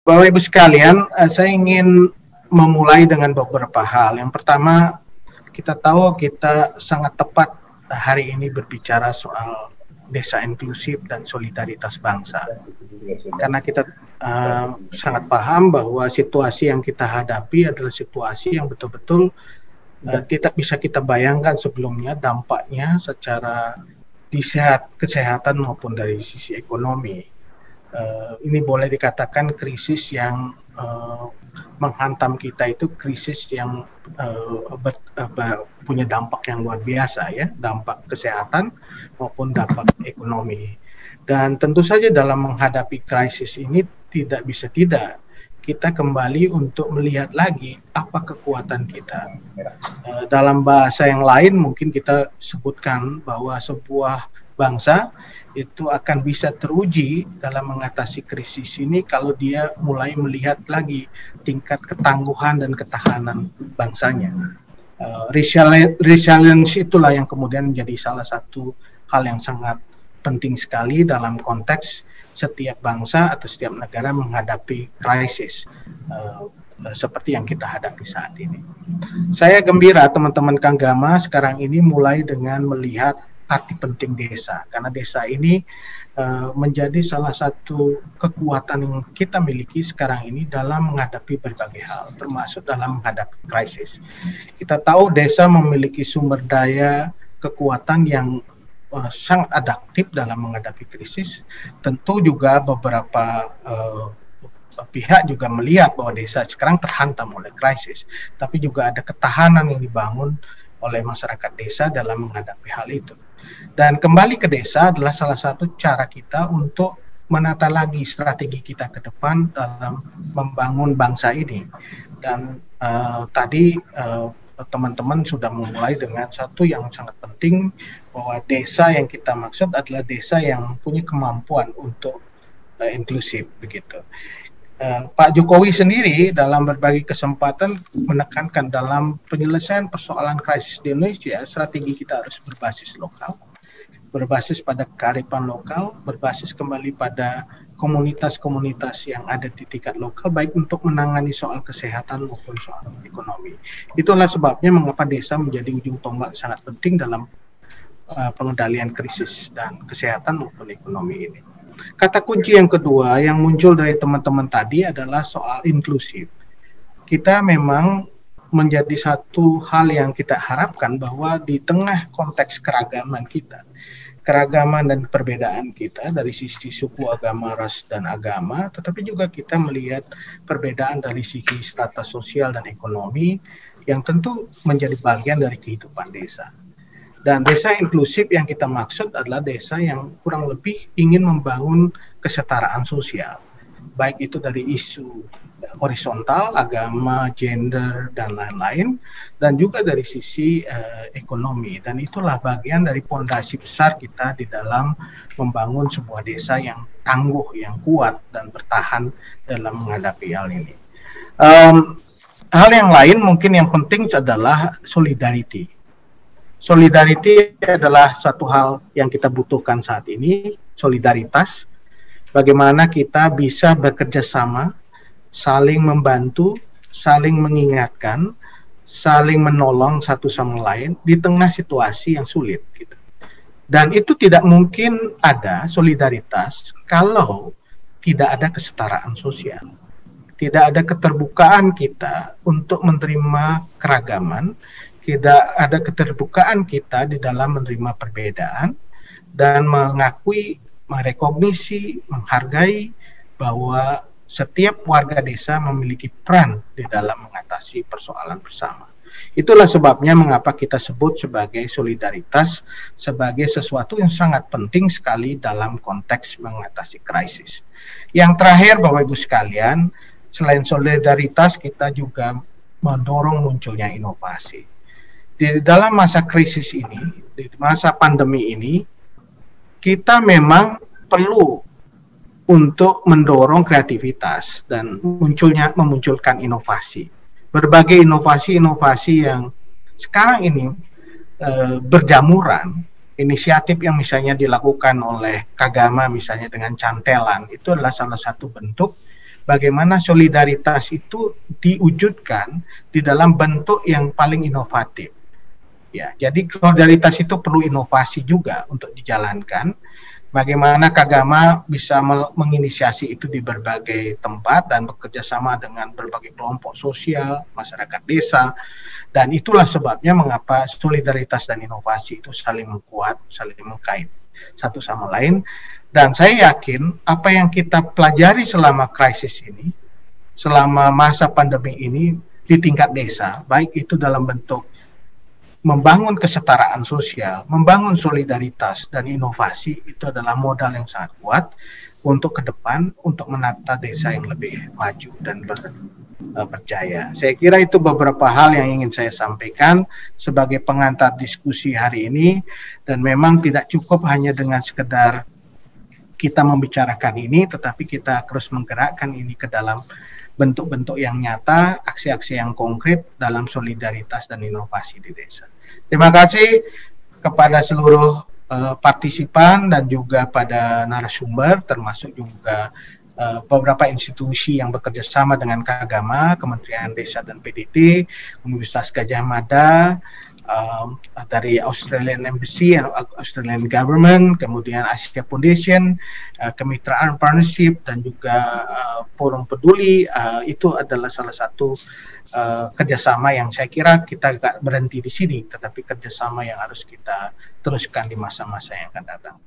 Bapak Ibu sekalian, saya ingin memulai dengan beberapa hal. Yang pertama, kita tahu kita sangat tepat hari ini berbicara soal desa inklusif dan solidaritas bangsa. Karena kita sangat paham bahwa situasi yang kita hadapi adalah situasi yang betul-betul tidak bisa kita bayangkan sebelumnya dampaknya secara kesehatan maupun dari sisi ekonomi. Ini boleh dikatakan krisis yang menghantam kita itu krisis yang punya dampak yang luar biasa ya, dampak kesehatan maupun dampak ekonomi. Dan tentu saja dalam menghadapi krisis ini tidak bisa tidak kita kembali untuk melihat lagi apa kekuatan kita. Dalam bahasa yang lain mungkin kita sebutkan bahwa sebuah bangsa itu akan bisa teruji dalam mengatasi krisis ini kalau dia mulai melihat lagi tingkat ketangguhan dan ketahanan bangsanya. Resilience itulah yang kemudian menjadi salah satu hal yang sangat penting sekali dalam konteks setiap bangsa atau setiap negara menghadapi krisis seperti yang kita hadapi saat ini. Saya gembira teman-teman Kanggama sekarang ini mulai dengan melihat arti penting desa, karena desa ini menjadi salah satu kekuatan yang kita miliki sekarang ini dalam menghadapi berbagai hal, termasuk dalam menghadapi krisis. Kita tahu desa memiliki sumber daya kekuatan yang sangat adaptif dalam menghadapi krisis. Tentu juga beberapa pihak juga melihat bahwa desa sekarang terhantam oleh krisis, tapi juga ada ketahanan yang dibangun oleh masyarakat desa dalam menghadapi hal itu. Dan kembali ke desa adalah salah satu cara kita untuk menata lagi strategi kita ke depan dalam membangun bangsa ini. Dan tadi teman-teman sudah memulai dengan satu yang sangat penting, bahwa desa yang kita maksud adalah desa yang punya kemampuan untuk inklusif begitu. Pak Jokowi sendiri dalam berbagai kesempatan menekankan dalam penyelesaian persoalan krisis di Indonesia, strategi kita harus berbasis lokal, berbasis pada kearifan lokal, berbasis kembali pada komunitas-komunitas yang ada di tingkat lokal, baik untuk menangani soal kesehatan maupun soal ekonomi. Itulah sebabnya mengapa desa menjadi ujung tombak sangat penting dalam pengendalian krisis dan kesehatan maupun ekonomi ini. Kata kunci yang kedua yang muncul dari teman-teman tadi adalah soal inklusif. Kita memang menjadi satu hal yang kita harapkan bahwa di tengah konteks keragaman kita, keragaman dan perbedaan kita dari sisi suku, agama, ras, dan agama, tetapi juga kita melihat perbedaan dari sisi strata sosial dan ekonomi yang tentu menjadi bagian dari kehidupan desa. Dan desa inklusif yang kita maksud adalah desa yang kurang lebih ingin membangun kesetaraan sosial, baik itu dari isu horizontal, agama, gender, dan lain-lain, dan juga dari sisi ekonomi. Dan itulah bagian dari fondasi besar kita di dalam membangun sebuah desa yang tangguh, yang kuat, dan bertahan dalam menghadapi hal ini. Hal yang lain mungkin yang penting adalah solidarity. Solidarity adalah satu hal yang kita butuhkan saat ini, solidaritas. Bagaimana kita bisa bekerja sama, saling membantu, saling mengingatkan, saling menolong satu sama lain di tengah situasi yang sulit. Gitu. Dan itu tidak mungkin ada solidaritas kalau tidak ada kesetaraan sosial. Tidak ada keterbukaan kita untuk menerima keragaman, tidak ada keterbukaan kita di dalam menerima perbedaan dan mengakui, merekognisi, menghargai bahwa setiap warga desa memiliki peran di dalam mengatasi persoalan bersama. Itulah sebabnya mengapa kita sebut sebagai solidaritas sebagai sesuatu yang sangat penting sekali dalam konteks mengatasi krisis. Yang terakhir, Bapak Ibu sekalian, selain solidaritas kita juga mendorong munculnya inovasi. Di dalam masa krisis ini, di masa pandemi ini, kita memang perlu untuk mendorong kreativitas dan memunculkan inovasi. Berbagai inovasi-inovasi yang sekarang ini berjamuran, inisiatif yang misalnya dilakukan oleh Kagama misalnya dengan cantelan, itu adalah salah satu bentuk bagaimana solidaritas itu diwujudkan di dalam bentuk yang paling inovatif. Ya, jadi solidaritas itu perlu inovasi juga untuk dijalankan. Bagaimana Kagama bisa menginisiasi itu di berbagai tempat dan bekerja sama dengan berbagai kelompok sosial, masyarakat desa, dan itulah sebabnya mengapa solidaritas dan inovasi itu saling menguat, saling mengkait satu sama lain. Dan saya yakin apa yang kita pelajari selama krisis ini, selama masa pandemi ini di tingkat desa, baik itu dalam bentuk membangun kesetaraan sosial, membangun solidaritas dan inovasi, itu adalah modal yang sangat kuat untuk ke depan, untuk menata desa yang lebih maju dan berjaya. Saya kira itu beberapa hal yang ingin saya sampaikan sebagai pengantar diskusi hari ini, dan memang tidak cukup hanya dengan sekedar kita membicarakan ini, tetapi kita terus menggerakkan ini ke dalam bentuk-bentuk yang nyata, aksi-aksi yang konkret dalam solidaritas dan inovasi di desa. Terima kasih kepada seluruh partisipan dan juga pada narasumber, termasuk juga beberapa institusi yang bekerja sama dengan Kagama, Kementerian Desa dan PDT, Universitas Gadjah Mada, dari Australian Embassy, Australian Government, kemudian Asia Foundation, kemitraan partnership, dan juga forum peduli. Itu adalah salah satu kerjasama yang saya kira kita gak berhenti di sini, tetapi kerjasama yang harus kita teruskan di masa-masa yang akan datang.